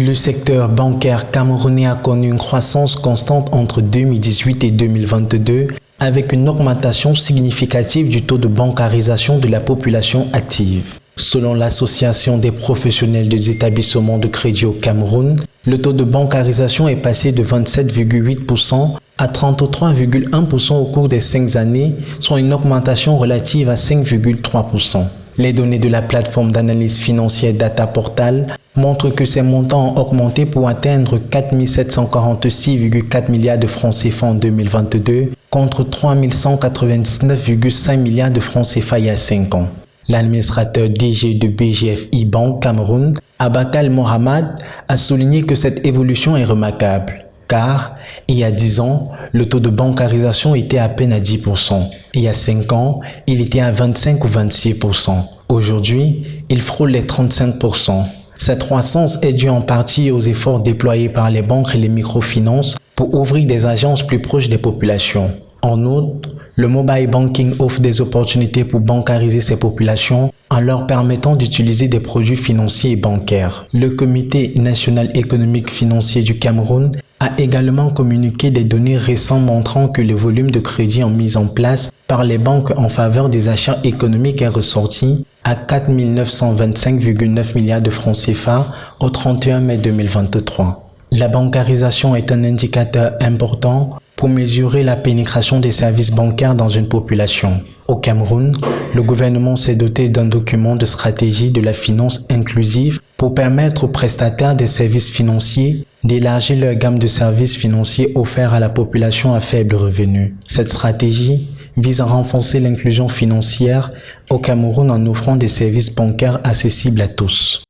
Le secteur bancaire camerounais a connu une croissance constante entre 2018 et 2022 avec une augmentation significative du taux de bancarisation de la population active. Selon l'Association des professionnels des établissements de crédit au Cameroun, le taux de bancarisation est passé de 27,8% à 33,1% au cours des 5 années, soit une augmentation relative à 5,3%. Les données de la plateforme d'analyse financière Data Portal montrent que ces montants ont augmenté pour atteindre 4 746,4 milliards de francs CFA en 2022 contre 3 199,5 milliards de francs CFA il y a 5 ans. L'administrateur DG de BGF e-Bank Cameroun, Abakal Mohamed, a souligné que cette évolution est remarquable. Car, il y a 10 ans, le taux de bancarisation était à peine à 10%. Il y a 5 ans, il était à 25 ou 26%. Aujourd'hui, il frôle les 35%. Cette croissance est due en partie aux efforts déployés par les banques et les microfinances pour ouvrir des agences plus proches des populations. En outre, le mobile banking offre des opportunités pour bancariser ces populations en leur permettant d'utiliser des produits financiers et bancaires. Le Comité national économique financier du Cameroun a également communiqué des données récentes montrant que le volume de crédit mis en place par les banques en faveur des achats économiques est ressorti à 4 925,9 milliards de francs CFA au 31 mai 2023. La bancarisation est un indicateur important pour mesurer la pénétration des services bancaires dans une population. Au Cameroun, le gouvernement s'est doté d'un document de stratégie de la finance inclusive pour permettre aux prestataires des services financiers d'élargir leur gamme de services financiers offerts à la population à faible revenu. Cette stratégie vise à renforcer l'inclusion financière au Cameroun en offrant des services bancaires accessibles à tous.